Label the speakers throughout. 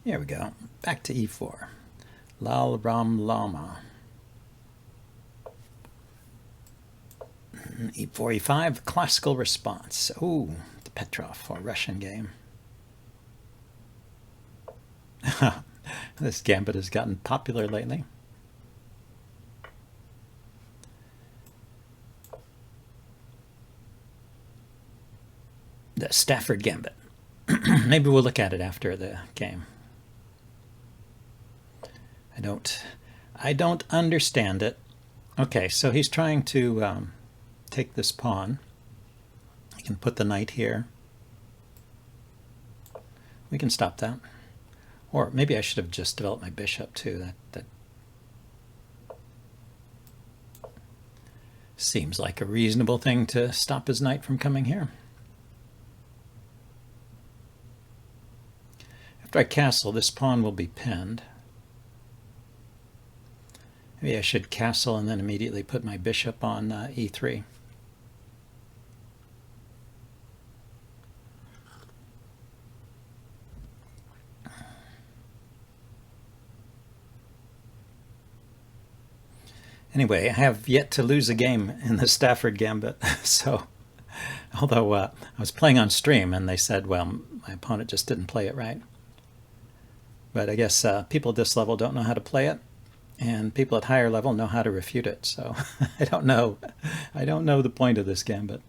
Speaker 1: Here we go. Back to e4. Lal Ram Lama. E4, e5, classical response. Ooh, the Petrov or Russian game. This gambit has gotten popular lately. The Stafford Gambit. Maybe we'll look at it after the game. I don't understand it. Okay, so he's trying to take this pawn. I can put the knight here. We can stop that. Or maybe I should have just developed my bishop too. That seems like a reasonable thing to stop his knight from coming here. After I castle, this pawn will be pinned. Maybe I should castle and then immediately put my bishop on e3. Anyway, I have yet to lose a game in the Stafford Gambit. So, although I was playing on stream and they said, well, my opponent just didn't play it right. But I guess people at this level don't know how to play it, and people at higher level know how to refute it. So I don't know. I don't know the point of this gambit.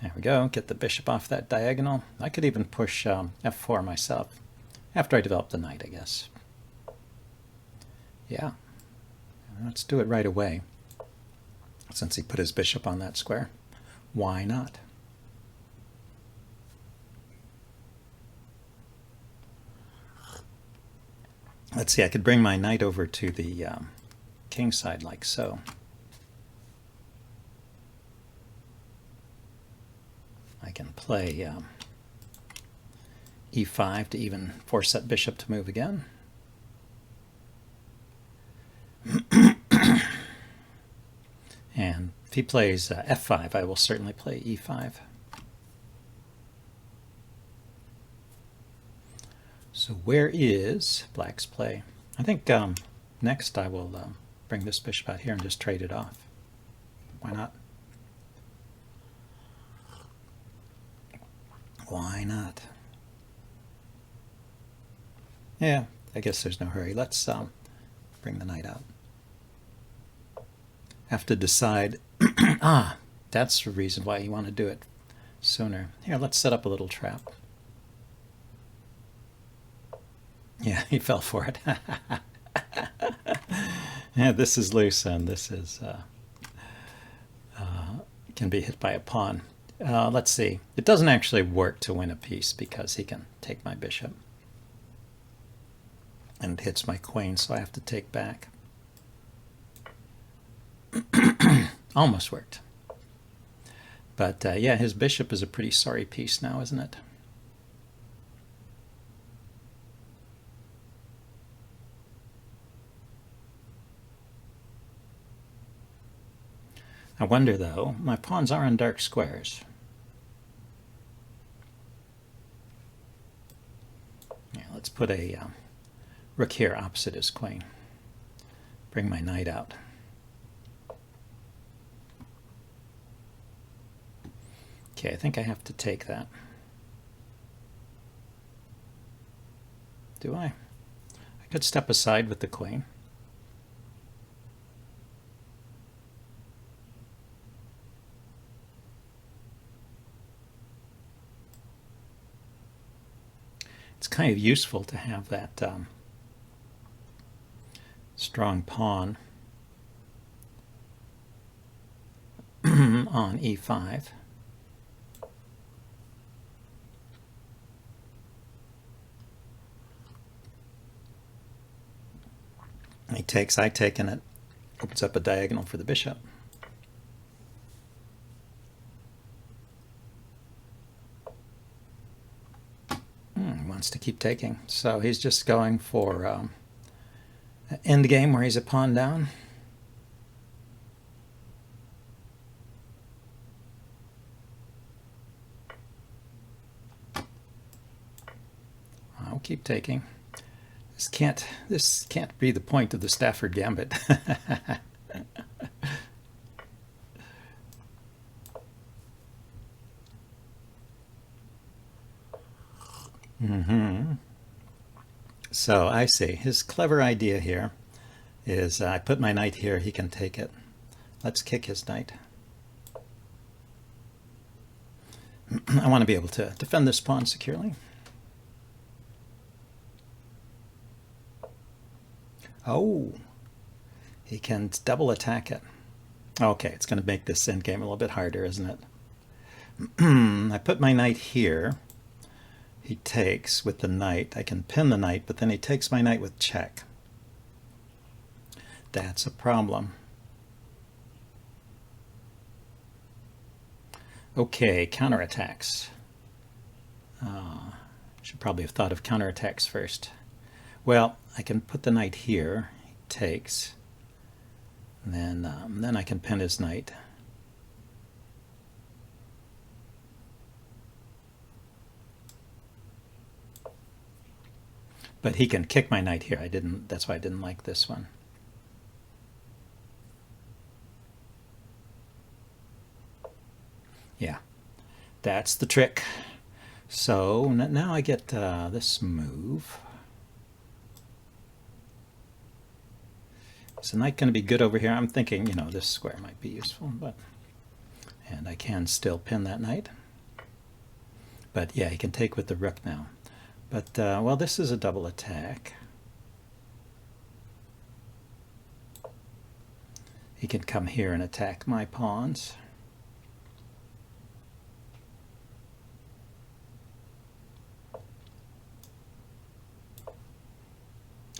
Speaker 1: There we go. Get the bishop off that diagonal. I could even push f4 myself after I develop the knight, I guess. Yeah. Let's do it right away, since he put his bishop on that square. Why not? Let's see, I could bring my knight over to the king side like so. I can play e5 to even force that bishop to move again. And if he plays f5, I will certainly play e5. So where is black's play? I think next I will bring this bishop out here and just trade it off. Why not? Why not? Yeah, I guess there's no hurry. Let's bring the knight out. Have to decide. That's the reason why you want to do it sooner. Here, let's set up a little trap. Yeah, he fell for it. Yeah, this is loose, and this is can be hit by a pawn. Let's see. It doesn't actually work to win a piece because he can take my bishop. And it hits my queen, so I have to take back. Almost worked. But yeah, his bishop is a pretty sorry piece now, isn't it? I wonder, though, my pawns are on dark squares. Yeah, let's put a rook here opposite his queen. Bring my knight out. Okay, I think I have to take that. Do I? I could step aside with the queen. It's kind of useful to have that strong pawn on e5. He takes, I take, and it opens up a diagonal for the bishop. He wants to keep taking. So he's just going for an end game where he's a pawn down. keep taking. This can't be the point of the Stafford Gambit. So I see. His clever idea here is I put my knight here, he can take it. Let's kick his knight. I want to be able to defend this pawn securely. Oh, he can double attack it. Okay, it's going to make this endgame a little bit harder, isn't it? I put my knight here. He takes with the knight. I can pin the knight, but then he takes my knight with check. That's a problem. Okay, counterattacks. Should probably have thought of counterattacks first. Well, I can put the knight here. He takes. And then I can pin his knight. But he can kick my knight here. That's why I didn't like this one. Yeah, that's the trick. So now I get this move. Is the knight going to be good over here? I'm thinking, this square might be useful, and I can still pin that knight. But yeah, he can take with the rook now. But, well, this is a double attack. He can come here and attack my pawns.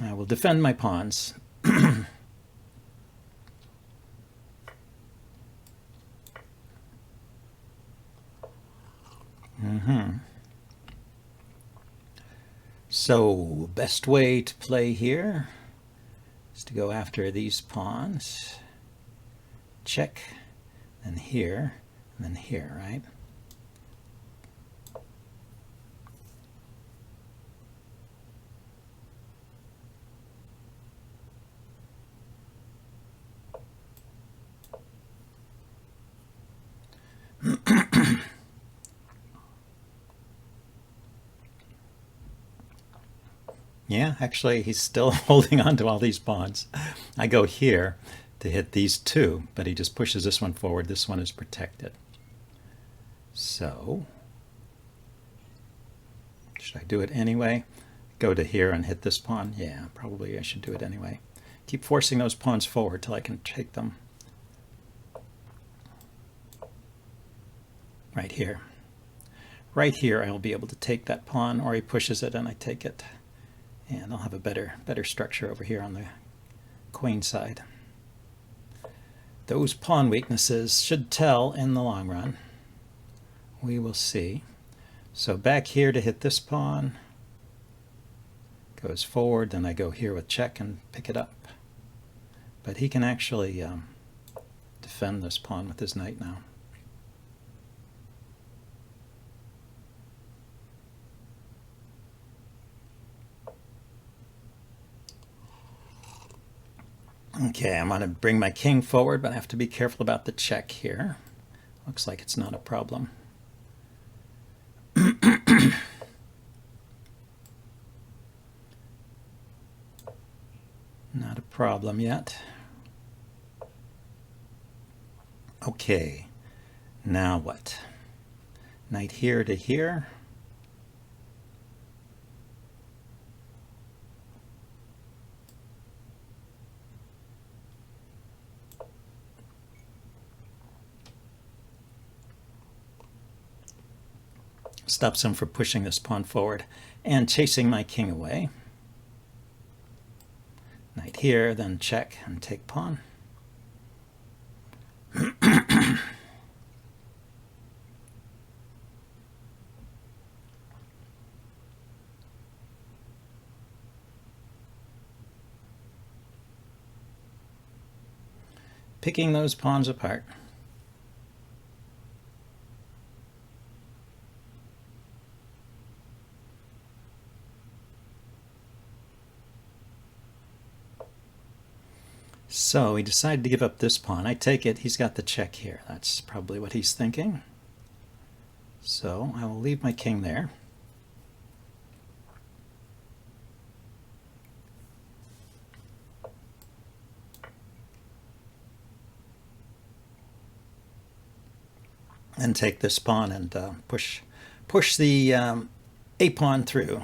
Speaker 1: I will defend my pawns. So, best way to play here is to go after these pawns. Check, then here, and then here, right? Yeah, actually, he's still holding on to all these pawns. I go here to hit these two, but he just pushes this one forward. This one is protected. So, should I do it anyway? Go to here and hit this pawn? Yeah, probably I should do it anyway. Keep forcing those pawns forward till I can take them. Right here. Right here, I'll be able to take that pawn, or he pushes it and I take it. And I'll have a better structure over here on the queen side. Those pawn weaknesses should tell in the long run. We will see. So back here to hit this pawn. Goes forward, then I go here with check and pick it up. But he can actually defend this pawn with his knight now. Okay, I'm going to bring my king forward, but I have to be careful about the check here. Looks like it's not a problem. Not a problem yet. Okay, now what? Knight here to here. Stops him from pushing this pawn forward and chasing my king away. Knight here, then check and take pawn. Picking those pawns apart. So he decided to give up this pawn. I take it he's got the check here. That's probably what he's thinking. So I will leave my king there. And take this pawn and push the a pawn through.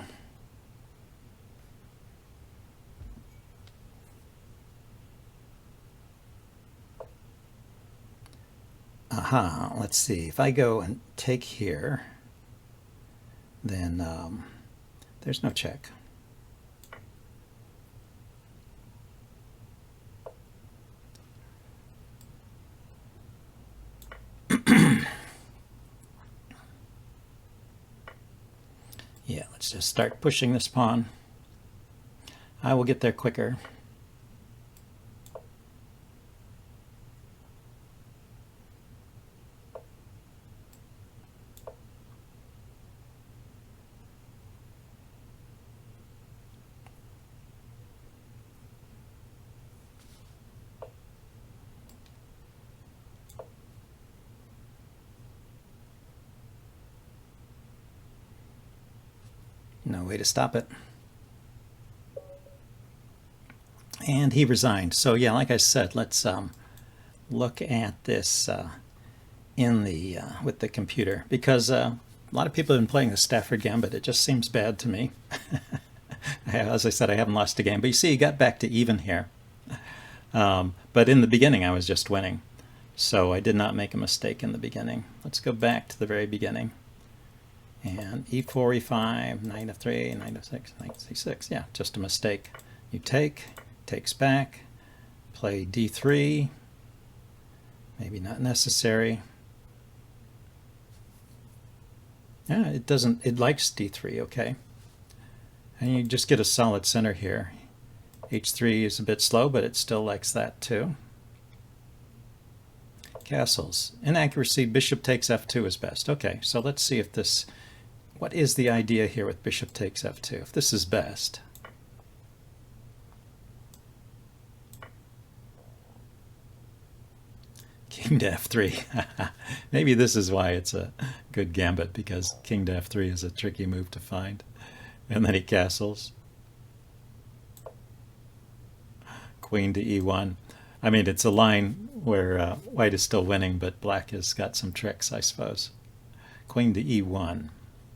Speaker 1: Aha, let's see. If I go and take here, then there's no check. Yeah, let's just start pushing this pawn. I will get there quicker. No way to stop it. And he resigned. So yeah, like I said, let's look at this in the with the computer, because a lot of people have been playing the Stafford Gambit. It just seems bad to me. As I said, I haven't lost a game, but you see, he got back to even here. But in the beginning, I was just winning, so I did not make a mistake in the beginning. Let's go back to the very beginning. And e4, e5, knight f3, knight f6, knight c6. Yeah, just a mistake. You take, takes back, play d3. Maybe not necessary. Yeah, it doesn't, it likes d3, okay. And you just get a solid center here. h3 is a bit slow, but it still likes that too. Castles. Inaccuracy, bishop takes f2 is best. Okay, so let's see if this, what is the idea here with bishop takes f2, if this is best. King to f3. Maybe this is why it's a good gambit, because king to f3 is a tricky move to find. And then he castles. Queen to e1. I mean, it's a line where white is still winning, but black has got some tricks, I suppose. Queen to e1.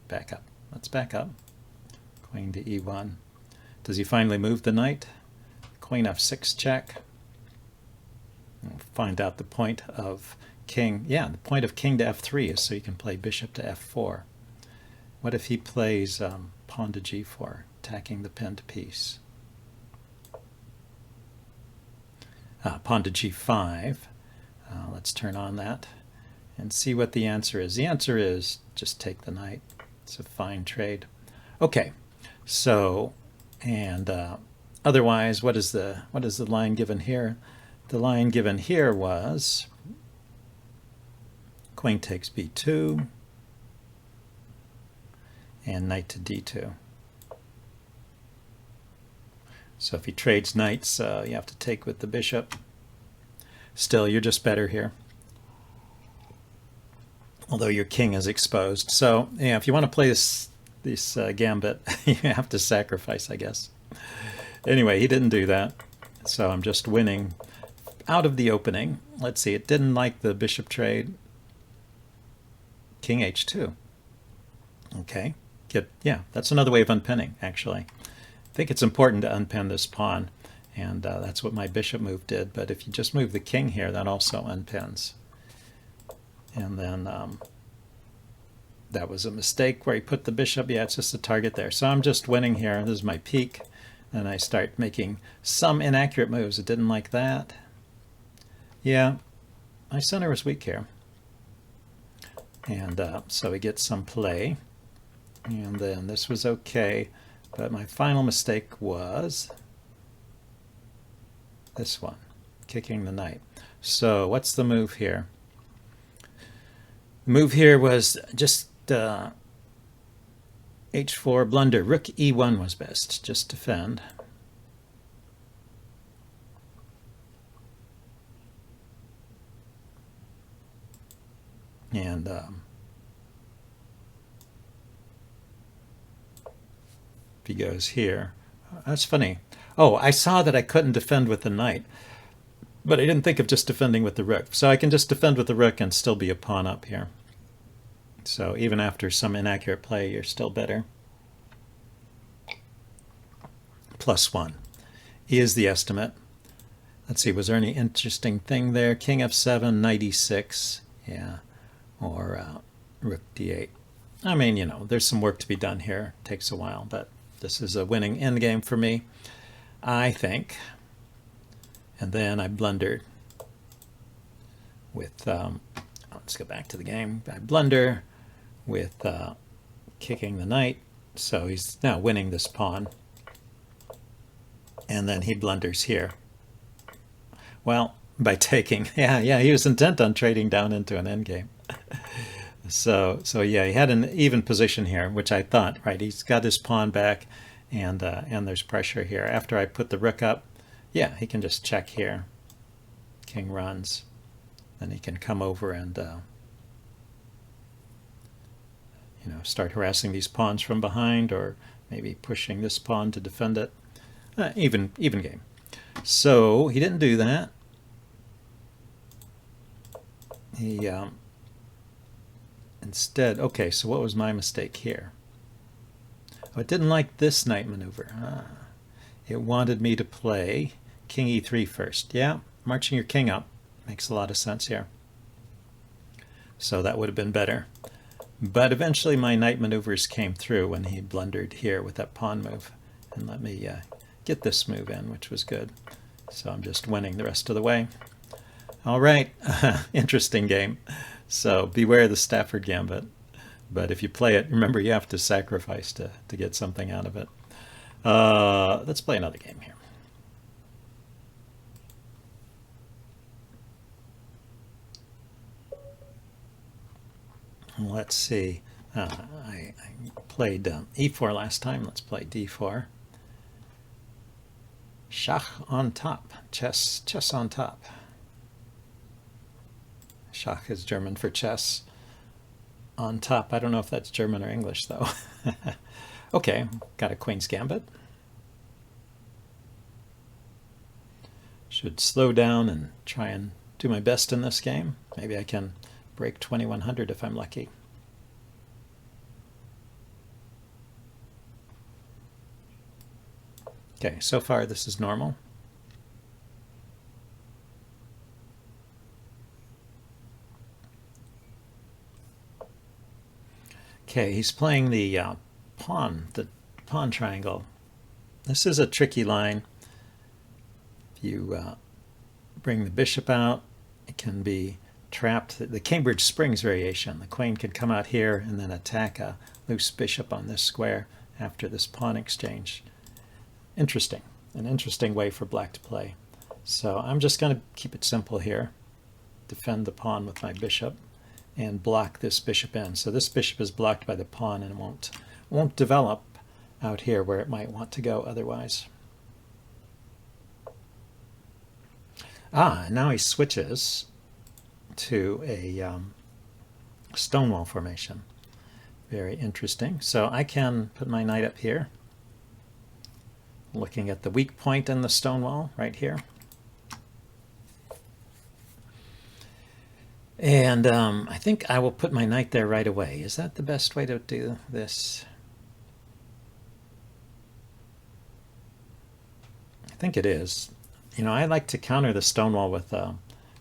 Speaker 1: Back up. Let's back up. Queen to e1. Does he finally move the knight? Queen f6 check. We'll find out the point of king. Yeah, the point of king to f3 is so you can play bishop to f4. What if he plays pawn to g4, attacking the pinned piece? Pawn to g5. Let's turn on that and see what the answer is. The answer is just take the knight. It's a fine trade. Okay, so, and otherwise, what is the line given here? The line given here was queen takes b2 and knight to d2. So if he trades knights, you have to take with the bishop. Still, you're just better here, although your king is exposed. So yeah, if you want to play this gambit, you have to sacrifice, I guess. Anyway, he didn't do that, so I'm just winning out of the opening. Let's see, it didn't like the bishop trade. King h2. Okay, yeah, that's another way of unpinning, actually. I think it's important to unpin this pawn, and that's what my bishop move did. But if you just move the king here, that also unpins. And then that was a mistake where he put the bishop. Yeah, it's just a target there. So I'm just winning here. This is my peak. And I start making some inaccurate moves. It didn't like that. Yeah, my center was weak here. And so we get some play. And then this was okay. But my final mistake was this one, kicking the knight. So what's the move here? The move here was just h4 blunder. Rook e1 was best, just defend. And if he goes here, that's funny. Oh, I saw that I couldn't defend with the knight, but I didn't think of just defending with the rook. So I can just defend with the rook and still be a pawn up here. So even after some inaccurate play, you're still better. +1 is the estimate. Let's see, was there any interesting thing there? King f7, knight e6, yeah, or rook d8. I mean, you know, there's some work to be done here. It takes a while, but this is a winning endgame for me, I think. And then I blundered with, let's go back to the game. I blunder with kicking the knight, so he's now winning this pawn. And then he blunders here. Well, by taking, yeah, he was intent on trading down into an endgame. So yeah, he had an even position here, which I thought, right, he's got his pawn back, and there's pressure here. After I put the rook up, yeah, he can just check here. King runs. Then he can come over and you know, start harassing these pawns from behind, or maybe pushing this pawn to defend it. Even game. So he didn't do that. He instead, okay, so what was my mistake here? Oh, it didn't like this knight maneuver. It wanted me to play king e3 first. Yeah, marching your king up makes a lot of sense here. So that would have been better. But eventually my knight maneuvers came through when he blundered here with that pawn move and let me get this move in, which was good. So I'm just winning the rest of the way. All right, interesting game. So beware the Stafford Gambit. But if you play it, remember you have to sacrifice to get something out of it. Let's play another game here. Let's see. I played e4 last time. Let's play d4. Schach on top. Chess on top. Schach is German for chess. On top. I don't know if that's German or English, though. Okay, got a Queen's Gambit. Should slow down and try and do my best in this game. Maybe I can break 2100 if I'm lucky. Okay, so far this is normal. Okay, he's playing the pawn triangle. This is a tricky line. If you bring the bishop out, it can be trapped. The Cambridge Springs variation. The queen could come out here and then attack a loose bishop on this square after this pawn exchange. Interesting. An interesting way for black to play. So I'm just going to keep it simple here. Defend the pawn with my bishop and block this bishop in. So this bishop is blocked by the pawn and won't develop out here where it might want to go otherwise. Now he switches to a stonewall formation. Very interesting. So I can put my knight up here, looking at the weak point in the stonewall right here. And I think I will put my knight there right away. Is that the best way to do this? I think it is. You know, I like to counter the stonewall with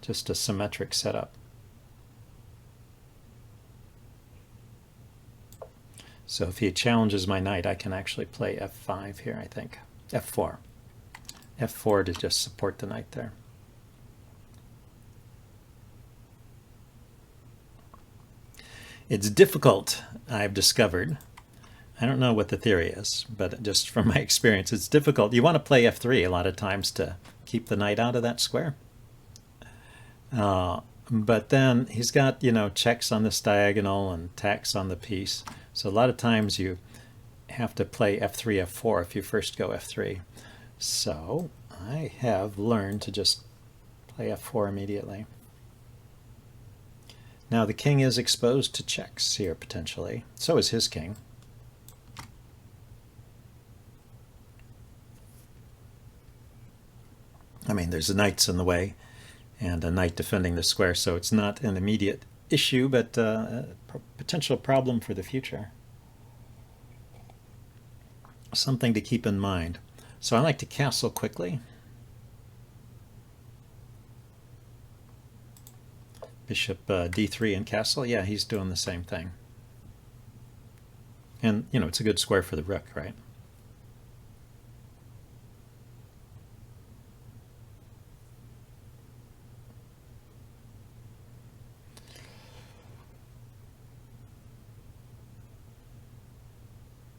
Speaker 1: just a symmetric setup. So if he challenges my knight, I can actually play f5 here, I think. f4. f4 to just support the knight there. It's difficult, I've discovered. I don't know what the theory is, but just from my experience, it's difficult. You want to play f3 a lot of times to keep the knight out of that square. But then he's got, you know, checks on this diagonal and attacks on the piece. So a lot of times you have to play f3, f4 if you first go f3. So I have learned to just play f4 immediately. Now the king is exposed to checks here, potentially. So is his king. I mean, there's the knights in the way, and a knight defending the square, so it's not an immediate issue, but a potential problem for the future. Something to keep in mind. So I like to castle quickly. Bishop d3 and castle. Yeah, he's doing the same thing. And, you know, it's a good square for the rook, right?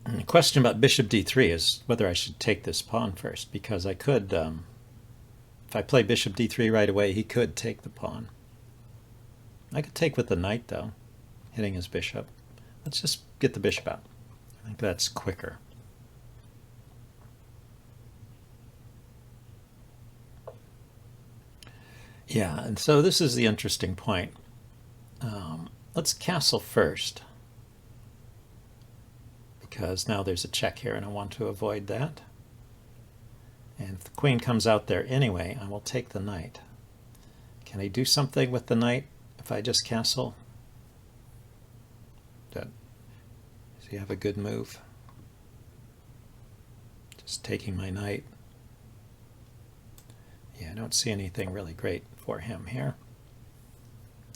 Speaker 1: And the question about bishop d3 is whether I should take this pawn first, because I could, if I play bishop d3 right away, he could take the pawn. I could take with the knight, though, hitting his bishop. Let's just get the bishop out. I think that's quicker. Yeah, and so this is the interesting point. Let's castle first, because now there's a check here and I want to avoid that. And if the queen comes out there anyway, I will take the knight. Can I do something with the knight if I just castle? Does he have a good move? Just taking my knight. Yeah, I don't see anything really great for him here,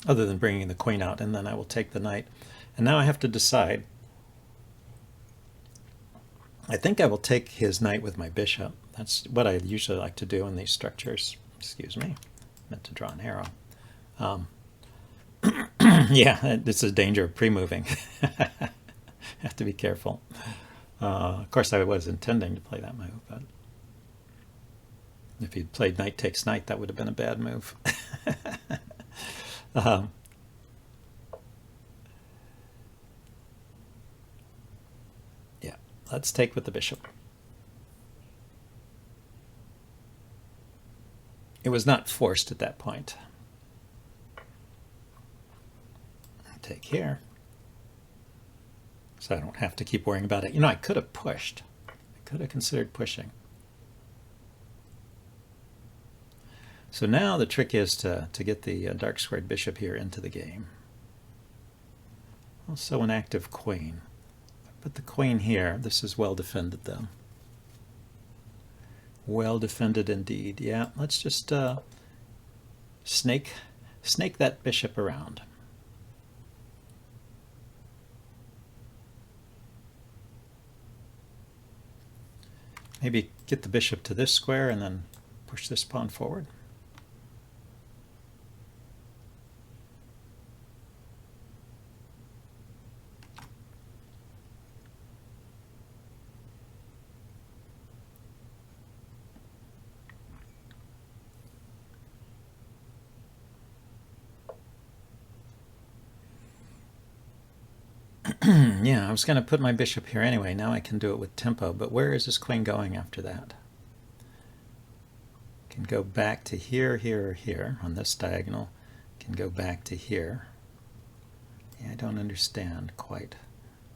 Speaker 1: other than bringing the queen out, and then I will take the knight. And now I have to decide. I think I will take his knight with my bishop. That's what I usually like to do in these structures. Excuse me, meant to draw an arrow. Yeah, it's a danger of pre-moving. Have to be careful. Of course, I was intending to play that move, but if he'd played knight takes knight, that would have been a bad move. Yeah, let's take with the bishop. It was not forced at that point. Take here. So I don't have to keep worrying about it. You know, I could have pushed. I could have considered pushing. So now the trick is to get the dark squared bishop here into the game. Also an active queen. Put the queen here. This is well defended, though. Well defended indeed. Yeah, let's just snake that bishop around. Maybe get the bishop to this square and then push this pawn forward. Yeah, I was going to put my bishop here anyway. Now I can do it with tempo, but where is this queen going after that? Can go back to here, here, or here on this diagonal. Can go back to here. Yeah, I don't understand quite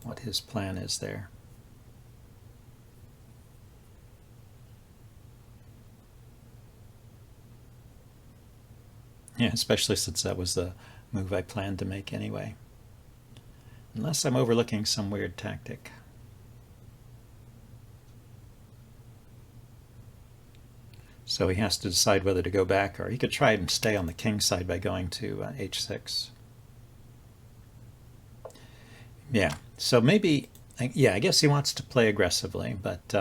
Speaker 1: what his plan is there. Yeah, especially since that was the move I planned to make anyway. Unless I'm overlooking some weird tactic. So he has to decide whether to go back, or he could try and stay on the king side by going to h6. Yeah, so maybe, yeah, I guess he wants to play aggressively, but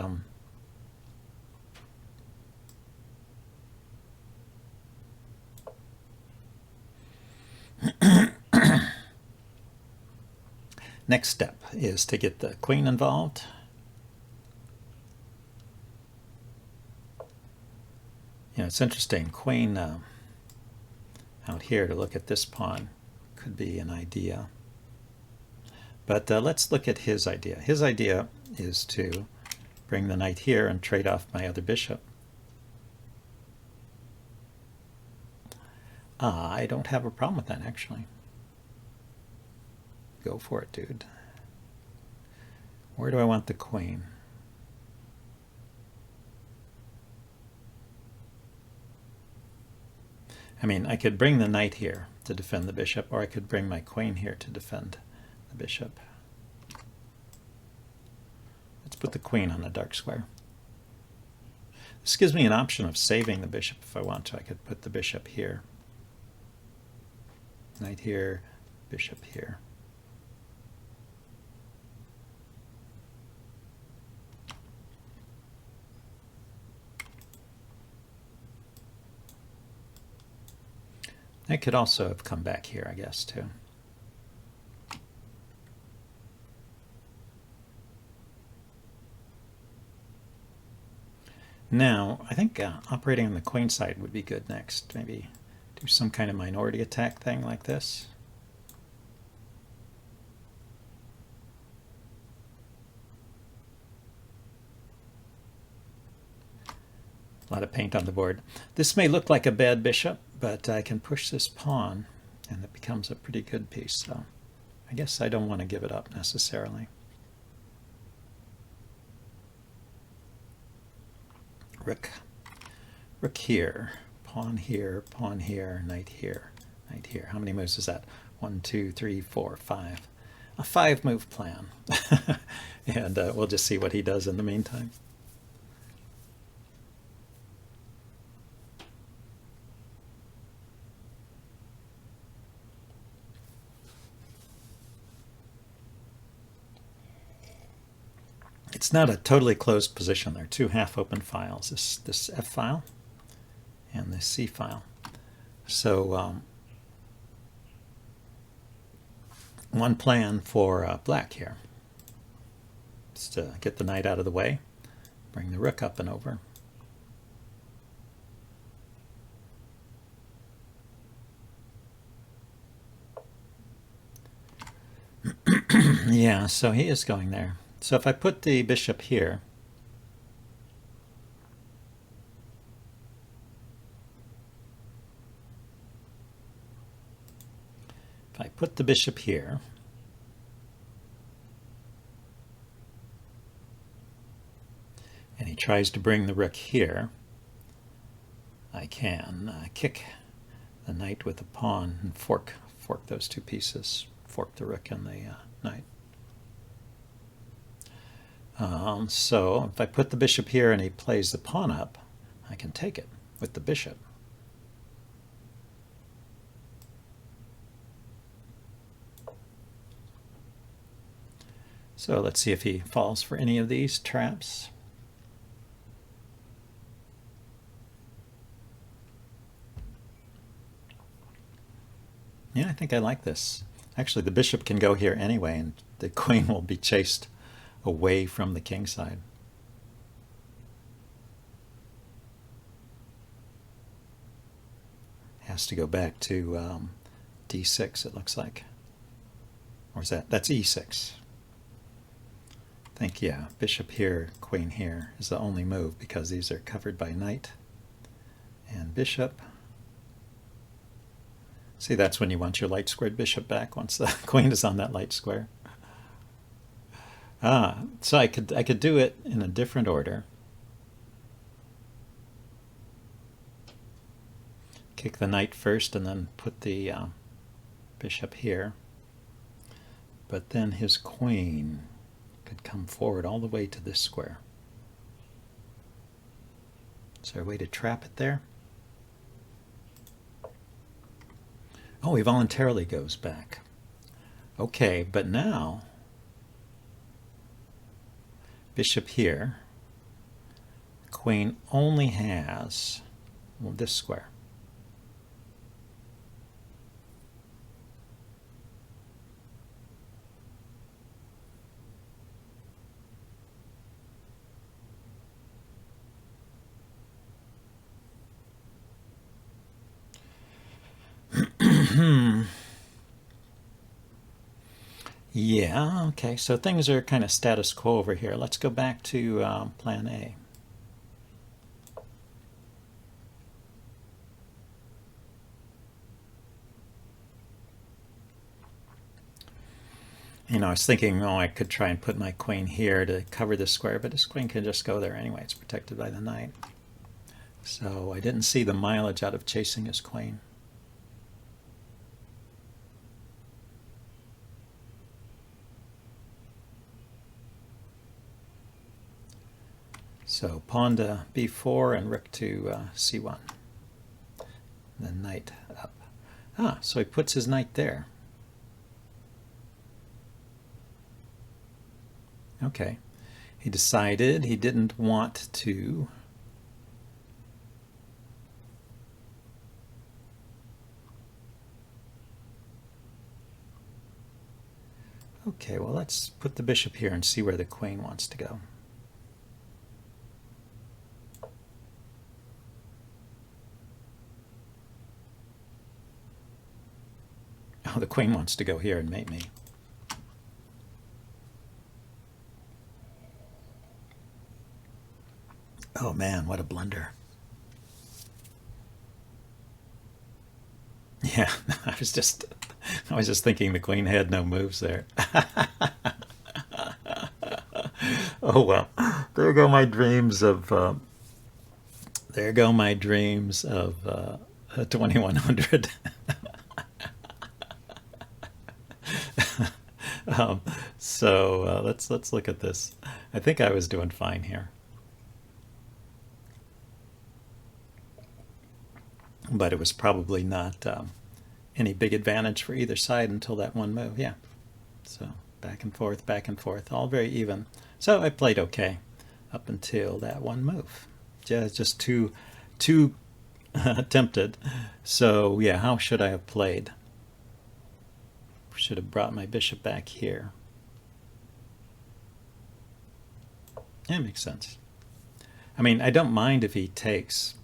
Speaker 1: next step is to get the queen involved. You know, it's interesting. Queen out here to look at this pawn could be an idea. But let's look at his idea. His idea is to bring the knight here and trade off my other bishop. I don't have a problem with that, actually. go for it, dude. Where do I want the queen? I mean, I could bring the knight here to defend the bishop, or I could bring my queen here to defend the bishop. Let's put the queen on the dark square. This gives me an option of saving the bishop if I want to. I could put the bishop here. Knight here, bishop here. I could also have come back here, I guess, too. Now, I think operating on the queen side would be good next. Maybe do some kind of minority attack thing like this. A lot of paint on the board. This may look like a bad bishop, but I can push this pawn, and it becomes a pretty good piece. So I guess I don't want to give it up necessarily. Rook here, pawn here, knight here, knight here. How many moves is that? 1, 2, 3, 4, 5. A 5-move plan. And we'll just see what he does in the meantime. It's not a totally closed position. There are two half-open files, this F file and this C file. So one plan for black here is to get the knight out of the way, bring the rook up and over. Yeah, so he is going there. So if I put the bishop here, and he tries to bring the rook here, I can kick the knight with the pawn and fork those two pieces, fork the rook and the knight. So if I put the bishop here and he plays the pawn up, I can take it with the bishop. So let's see if he falls for any of these traps. Yeah, I think I like this. Actually, the bishop can go here anyway, and the queen will be chased away from the king side. Has to go back to d6, it looks like. Or is that's e6. I think, yeah, bishop here, queen here is the only move because these are covered by knight and bishop. See, that's when you want your light squared bishop back, once the queen is on that light square. So I could do it in a different order. Kick the knight first and then put the bishop here. But then his queen could come forward all the way to this square. Is there a way to trap it there? Oh, he voluntarily goes back. Okay, but now bishop here, queen only has, well, this square. Yeah, okay, so things are kind of status quo over here. Let's go back to plan A. You know, I was thinking, oh, I could try and put my queen here to cover this square, but this queen can just go there anyway. It's protected by the knight. So I didn't see the mileage out of chasing his queen. So pawn to b4 and rook to c1. Then knight up. Ah, so he puts his knight there. Okay. He decided he didn't want to Okay, well, let's put the bishop here and see where the queen wants to go. Oh, the queen wants to go here and mate me. Oh man, what a blunder. Yeah, I was just thinking the queen had no moves there. Oh well, there go my dreams of 2100. Let's look at this. I think I was doing fine here, but it was probably not any big advantage for either side until that one move. Yeah, so back and forth, all very even. So I played okay up until that one move. Just too tempted. So yeah, how should I have played? Should have brought my bishop back here. That makes sense. I mean, I don't mind if he takes.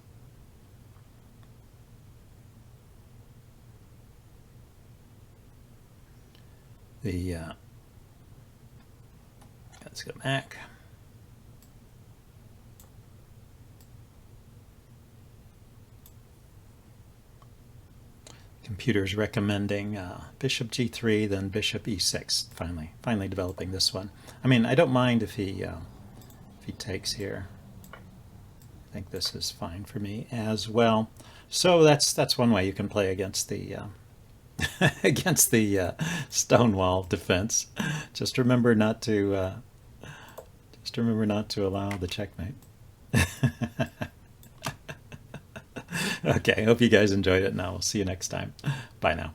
Speaker 1: Let's go back. Computer's recommending bishop g3, then bishop e6. Finally developing this one. I mean, I don't mind if he takes here. I think this is fine for me as well. So that's one way you can play against the against the stonewall defense. Just remember not to allow the checkmate. Okay, I hope you guys enjoyed it, and I will see you next time. Bye now.